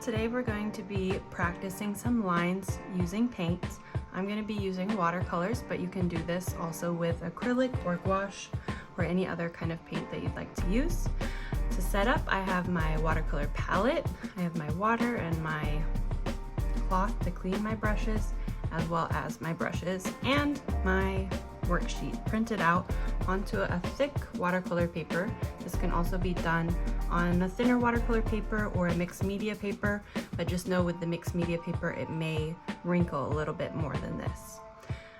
Today we're going to be practicing some lines using paints. I'm going to be using watercolors, but you can do this also with acrylic or gouache or any other kind of paint that you'd like to use. To set up, I have my watercolor palette, I have my water and my cloth to clean my brushes, as well as my brushes and my worksheet printed out onto a thick watercolor paper. This can also be done on a thinner watercolor paper or a mixed media paper, but just know with the mixed media paper it may wrinkle a little bit more than this.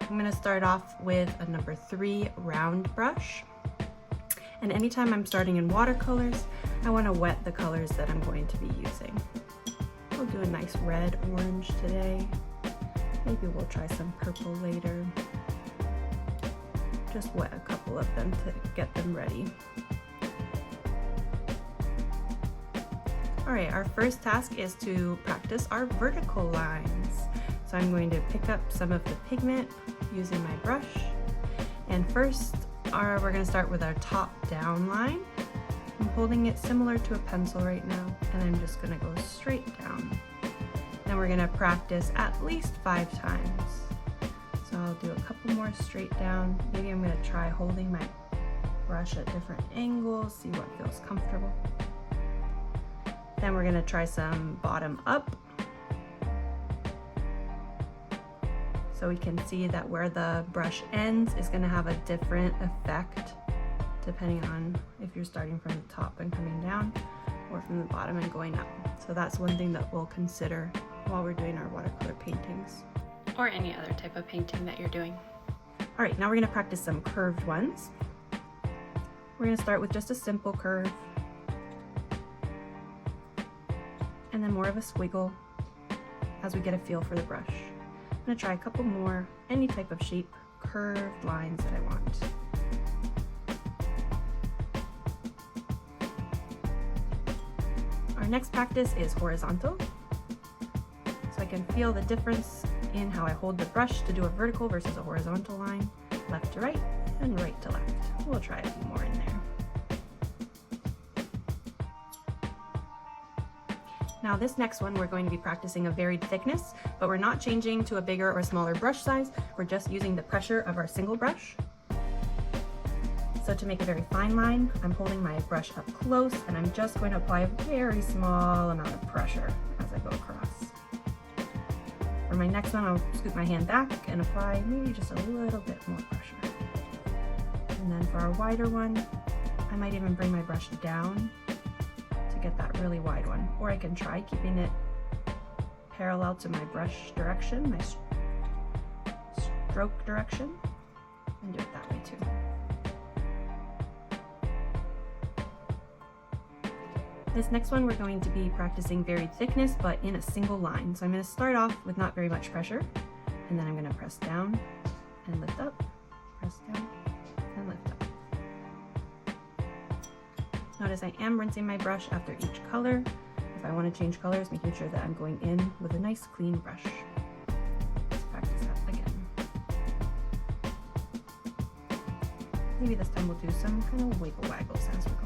I'm going to start off with a number 3 round brush, and anytime I'm starting in watercolors, I want to wet the colors that I'm going to be using. We'll do a nice red orange today. Maybe we'll try some purple later. Just wet a couple of them to get them ready. Alright, our first task is to practice our vertical lines. So I'm going to pick up some of the pigment using my brush. And first, we're going to start with our top down line. I'm holding it similar to a pencil right now, and I'm just going to go straight down. Then we're going to practice at least 5 times. So I'll do a couple more straight down. Maybe I'm going to try holding my brush at different angles, see what feels comfortable. Then we're going to try some bottom up. So we can see that where the brush ends is going to have a different effect depending on if you're starting from the top and coming down or from the bottom and going up. So that's one thing that we'll consider while we're doing our watercolor paintings. Or any other type of painting that you're doing. All right, now we're going to practice some curved ones. We're going to start with just a simple curve, and then more of a squiggle as we get a feel for the brush. I'm going to try a couple more, any type of shape, curved lines that I want. Our next practice is horizontal. So I can feel the difference in how I hold the brush to do a vertical versus a horizontal line, left to right and right to left. We'll try a few more in there. Now this next one we're going to be practicing a varied thickness, but we're not changing to a bigger or smaller brush size. We're just using the pressure of our single brush. So to make a very fine line, I'm holding my brush up close and I'm just going to apply a very small amount of pressure as I go across. For my next one, I'll scoop my hand back and apply maybe just a little bit more pressure. And then for our wider one, I might even bring my brush down to get that really wide one. Or I can try keeping it parallel to my brush direction, my stroke direction, and do it that way too. This next one we're going to be practicing varied thickness, but in a single line. So I'm going to start off with not very much pressure, and then I'm going to press down and lift up, press down and lift up. Notice I am rinsing my brush after each color. If I want to change colors, making sure that I'm going in with a nice clean brush. Let's practice that again. Maybe this time we'll do some kind of wiggle waggles as we're going.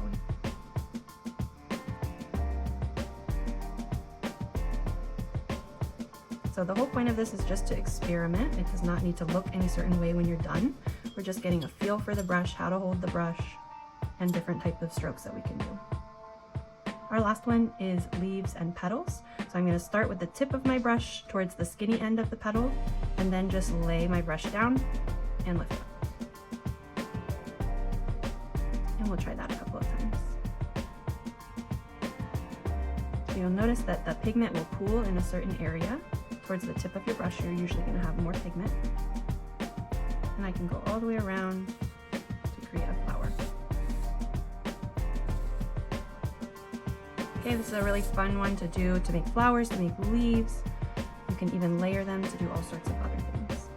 So the whole point of this is just to experiment. It does not need to look any certain way when you're done. We're just getting a feel for the brush, how to hold the brush, and different types of strokes that we can do. Our last one is leaves and petals. So I'm going to start with the tip of my brush towards the skinny end of the petal, and then just lay my brush down and lift up. And we'll try that a couple of times. So you'll notice that the pigment will pool in a certain area. Towards the tip of your brush, you're usually going to have more pigment. And I can go all the way around to create a flower. Okay, this is a really fun one to do to make flowers, to make leaves. You can even layer them to do all sorts of other things.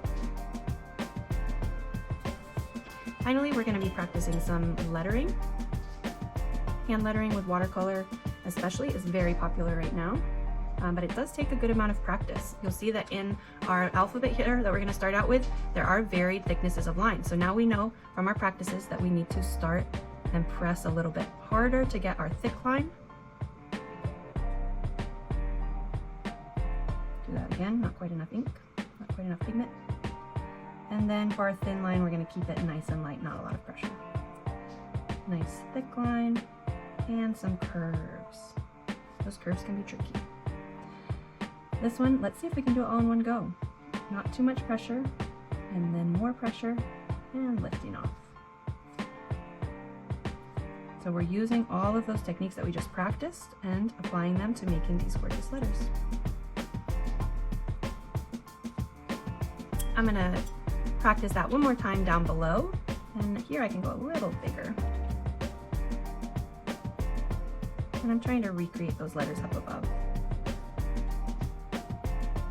Finally, we're going to be practicing some lettering. Hand lettering with watercolor especially is very popular right now. But it does take a good amount of practice. You'll see that in our alphabet here that we're going to start out with, there are varied thicknesses of lines. So now we know from our practices that we need to start and press a little bit harder to get our thick line. Again, not quite enough ink, not quite enough pigment. And then for our thin line, we're going to keep it nice and light, not a lot of pressure. Nice thick line and some curves. Those curves can be tricky. This one, let's see if we can do it all in one go. Not too much pressure, and then more pressure, and lifting off. So we're using all of those techniques that we just practiced and applying them to making these gorgeous letters. I'm gonna practice that one more time down below, and here I can go a little bigger. And I'm trying to recreate those letters up above.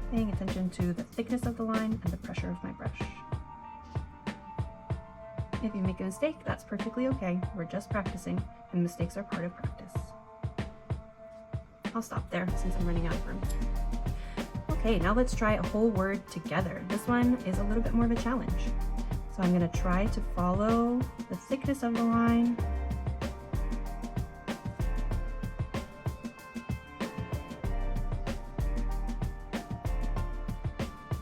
Paying attention to the thickness of the line and the pressure of my brush. If you make a mistake, that's perfectly okay. We're just practicing, and mistakes are part of practice. I'll stop there since I'm running out of room. Okay, now let's try a whole word together. This one is a little bit more of a challenge. So I'm going to try to follow the thickness of the line.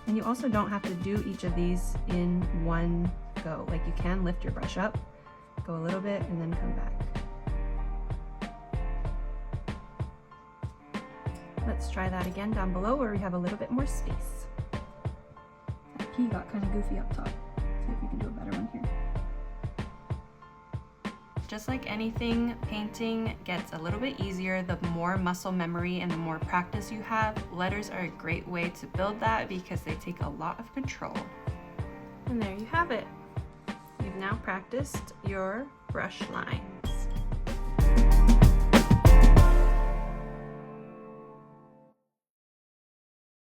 And you also don't have to do each of these in one go. Like, you can lift your brush up, go a little bit, and then come back. Let's try that again down below where we have a little bit more space. That P got kind of goofy up top. See if we can do a better one here. Just like anything, painting gets a little bit easier the more muscle memory and the more practice you have. Letters are a great way to build that because they take a lot of control. And there you have it. You've now practiced your brush lines.